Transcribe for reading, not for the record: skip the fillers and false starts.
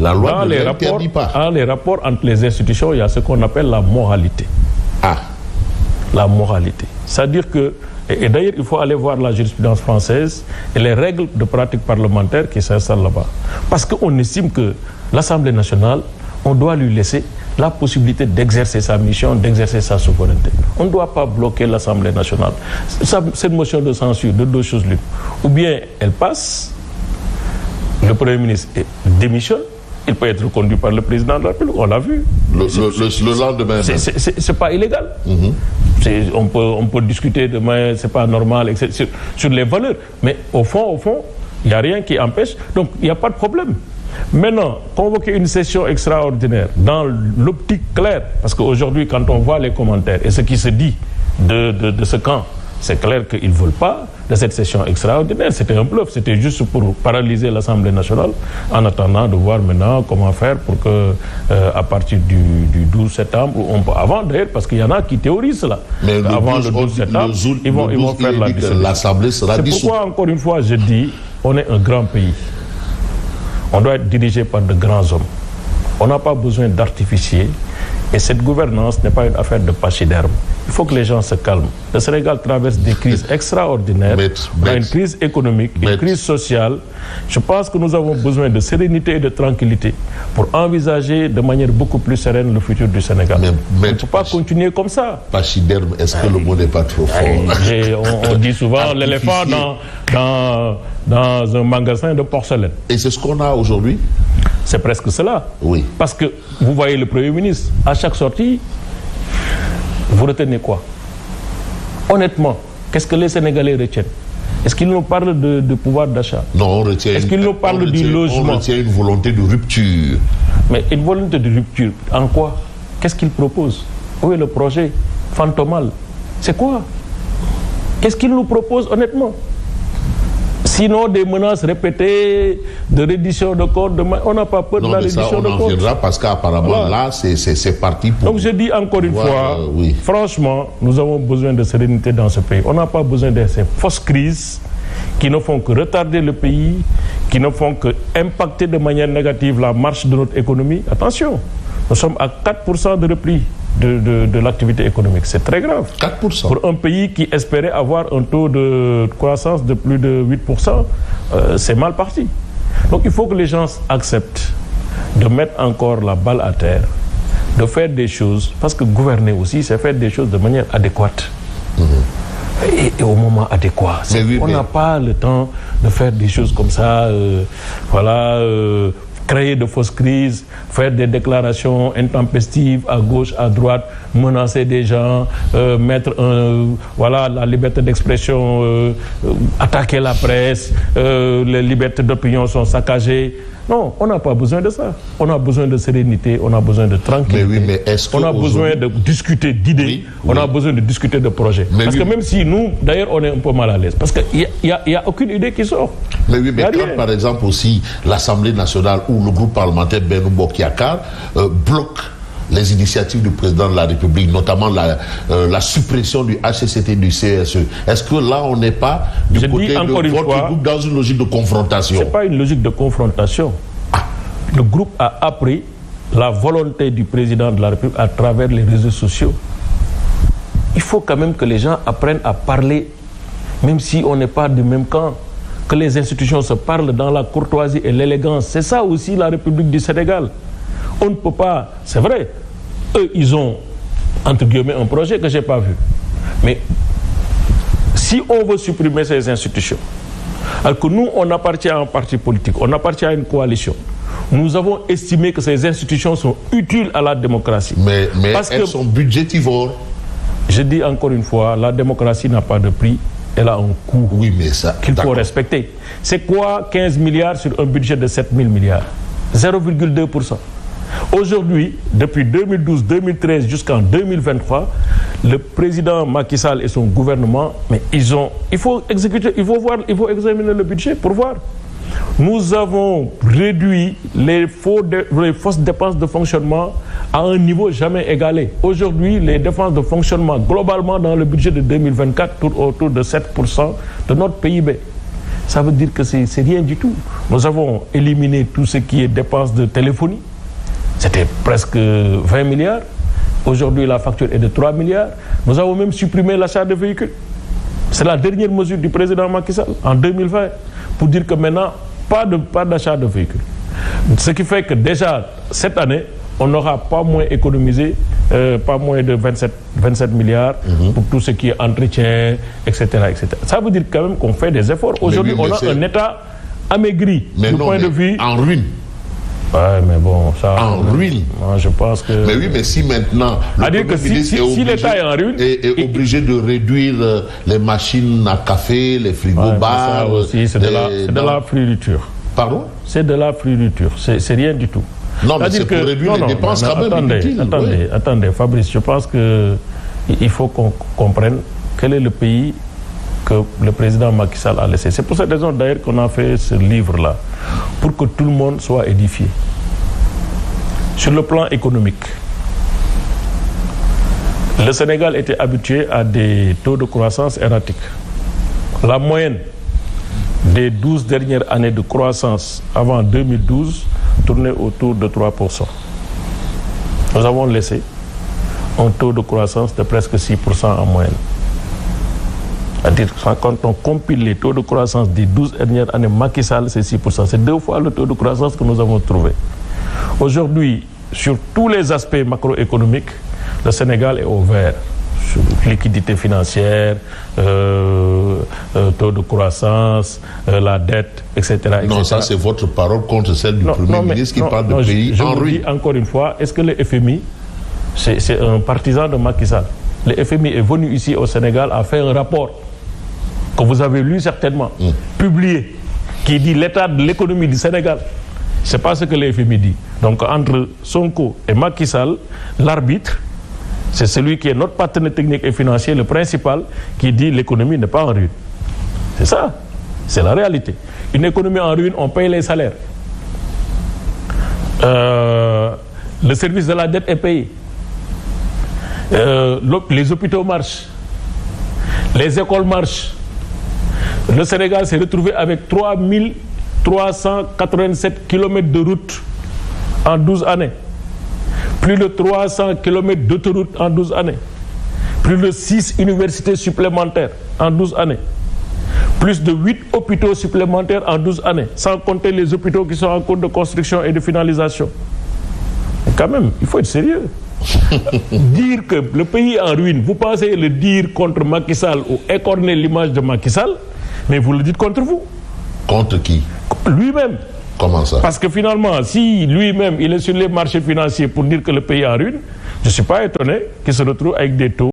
La loi ne l'interdit pas. Dans les rapports entre les institutions, il y a ce qu'on appelle la moralité. Ah. La moralité. C'est-à-dire que, et d'ailleurs, il faut aller voir la jurisprudence française et les règles de pratique parlementaire qui s'installent là-bas. Parce qu'on estime que l'Assemblée nationale, on doit lui laisser la possibilité d'exercer sa mission, d'exercer sa souveraineté. On ne doit pas bloquer l'Assemblée nationale. Cette motion de censure, de deux choses l'une. Ou bien elle passe, le Premier ministre démissionne, il peut être conduit par le président de la République, on l'a vu. Le lendemain. C'est pas illégal. On peut discuter demain, c'est pas normal, etc., sur les valeurs. Mais au fond, il n'y a rien qui empêche. Donc, il n'y a pas de problème. Maintenant, convoquer une session extraordinaire dans l'optique claire, parce qu'aujourd'hui, quand on voit les commentaires et ce qui se dit de ce camp, c'est clair qu'ils ne veulent pas de cette session extraordinaire. C'était un bluff, c'était juste pour paralyser l'Assemblée nationale en attendant de voir maintenant comment faire pour que, à partir du 12 septembre, on peut, avant d'ailleurs, parce qu'il y en a qui théorisent cela. Mais avant le 12 septembre, ils vont faire la dissolution. L'Assemblée sera dissoute. C'est pourquoi, encore une fois, je dis, on est un grand pays. On doit être dirigé par de grands hommes. On n'a pas besoin d'artificiers. Et cette gouvernance n'est pas une affaire de pachyderme. Il faut que les gens se calment. Le Sénégal traverse des crises extraordinaires. On a une crise économique, une crise sociale. Je pense que nous avons besoin de sérénité et de tranquillité pour envisager de manière beaucoup plus sereine le futur du Sénégal. On ne peut pas continuer comme ça. Pachyderme, est-ce que le mot n'est pas trop fort? On dit souvent l'éléphant dans un magasin de porcelaine. Et c'est ce qu'on a aujourd'hui? C'est presque cela. Oui. Parce que vous voyez le Premier ministre, à chaque sortie, vous retenez quoi? Honnêtement, qu'est-ce que les Sénégalais retiennent? Est-ce qu'ils nous parlent de pouvoir d'achat? Non, on retient. Est-ce qu'ils nous parlent du logement? On retient une volonté de rupture. Mais une volonté de rupture, en quoi? Qu'est-ce qu'ils proposent? Où est le projet fantomal? C'est quoi? Qu'est-ce qu'ils nous proposent honnêtement? Sinon, des menaces répétées de reddition de comptes, on n'a pas peur de la reddition de comptes. On en viendra parce qu'apparemment, là, c'est parti pour... Donc je dis encore une fois, franchement, nous avons besoin de sérénité dans ce pays. On n'a pas besoin de ces fausses crises qui ne font que retarder le pays, qui ne font que impacter de manière négative la marche de notre économie. Attention, nous sommes à 4% de repli de l'activité économique. C'est très grave. 4%. Pour un pays qui espérait avoir un taux de croissance de plus de 8%, c'est mal parti. Donc il faut que les gens acceptent de mettre encore la balle à terre, de faire des choses, parce que gouverner aussi, c'est faire des choses de manière adéquate. Et au moment adéquat. On n'a pas le temps de faire des choses comme ça, créer de fausses crises, faire des déclarations intempestives à gauche, à droite, menacer des gens, mettre la liberté d'expression, attaquer la presse, les libertés d'opinion sont saccagées. Non, on n'a pas besoin de ça. On a besoin de sérénité, on a besoin de tranquillité. On a besoin de discuter d'idées, on a besoin de discuter de projets. Parce que même si nous, d'ailleurs, on est un peu mal à l'aise, parce qu'il n'y a aucune idée qui sort. Mais oui, mais quand par exemple aussi l'Assemblée nationale ou le groupe parlementaire Benno Bokk Yakaar bloque les initiatives du président de la République, notamment la suppression du HCCT du CSE. Est-ce que là, on n'est pas du côté de votre groupe dans une logique de confrontation? Ce n'est pas une logique de confrontation. Le groupe a appris la volonté du président de la République à travers les réseaux sociaux. Il faut quand même que les gens apprennent à parler, même si on n'est pas du même camp, que les institutions se parlent dans la courtoisie et l'élégance. C'est ça aussi la République du Sénégal. On ne peut pas, c'est vrai, eux, ils ont, entre guillemets, un projet que je n'ai pas vu. Mais si on veut supprimer ces institutions, alors que nous, on appartient à un parti politique, on appartient à une coalition, nous avons estimé que ces institutions sont utiles à la démocratie. Mais elles sont budgétivores. Je dis encore une fois, la démocratie n'a pas de prix, elle a un coût qu'il faut respecter. C'est quoi 15 milliards sur un budget de 7 000 milliards? 0,2%. Aujourd'hui, depuis 2012-2013 jusqu'en 2023, le président Macky Sall et son gouvernement, mais il faut exécuter, il faut examiner le budget pour voir. Nous avons réduit les fausses dépenses de fonctionnement à un niveau jamais égalé. Aujourd'hui, les dépenses de fonctionnement globalement dans le budget de 2024 tournent autour de 7% de notre PIB. ça veut dire que c'est rien du tout. Nous avons éliminé tout ce qui est dépenses de téléphonie. C'était presque 20 milliards. Aujourd'hui, la facture est de 3 milliards. Nous avons même supprimé l'achat de véhicules. C'est la dernière mesure du président Macky Sall en 2020 pour dire que maintenant, pas d'achat de véhicules. Ce qui fait que déjà, cette année, on n'aura pas moins économisé, pas moins de 27 milliards pour tout ce qui est entretien, etc., etc. Ça veut dire quand même qu'on fait des efforts. Aujourd'hui, on a un État amaigri du point de vue... En ruine. Ouais, mais bon, ça... En ruine. Moi, je pense que... Mais oui, mais si maintenant... Si l'État est en ruine... Est obligé de réduire les machines à café, les frigos-bars... ça aussi, c'est de la floriture. Pardon? C'est de la floriture, c'est rien du tout. Non, mais c'est pour réduire les dépenses quand même inutiles. Attendez, Fabrice, je pense qu'il faut qu'on comprenne quel est le pays que le président Macky Sall a laissé. C'est pour cette raison d'ailleurs qu'on a fait ce livre-là, pour que tout le monde soit édifié. Sur le plan économique, le Sénégal était habitué à des taux de croissance erratiques. La moyenne des 12 dernières années de croissance avant 2012 tournait autour de 3%. Nous avons laissé un taux de croissance de presque 6% en moyenne. C'est-à-dire quand on compile les taux de croissance des 12 dernières années, Macky Sall, c'est 6%. C'est 2 fois le taux de croissance que nous avons trouvé. Aujourd'hui, sur tous les aspects macroéconomiques, le Sénégal est au vert. Sur liquidité financière, taux de croissance, la dette, etc. Non, ça c'est votre parole contre celle du Premier ministre qui parle de pays en ruine. Je dis encore une fois, est-ce que le FMI, c'est un partisan de Macky Sall? Le FMI est venu ici au Sénégal à faire un rapport que vous avez lu certainement, publié, qui dit l'état de l'économie du Sénégal. C'est pas ce que le FMI dit. Donc entre Sonko et Macky Sall, l'arbitre, c'est celui qui est notre partenaire technique et financier, le principal, qui dit l'économie n'est pas en ruine. C'est ça, c'est la réalité. Une économie en ruine, on paye les salaires. Le service de la dette est payé. Les hôpitaux marchent. Les écoles marchent. Le Sénégal s'est retrouvé avec 3387 km de route en 12 années. Plus de 300 km d'autoroute en 12 années. Plus de 6 universités supplémentaires en 12 années. Plus de 8 hôpitaux supplémentaires en 12 années. Sans compter les hôpitaux qui sont en cours de construction et de finalisation. Et quand même, il faut être sérieux. Dire que le pays est en ruine, vous pensez le dire contre Macky Sall ou écorner l'image de Macky Sall, mais vous le dites contre vous. Contre qui? Lui-même. Comment ça? Parce que finalement, si lui-même il est sur les marchés financiers pour dire que le pays est en ruine, je ne suis pas étonné qu'il se retrouve avec des taux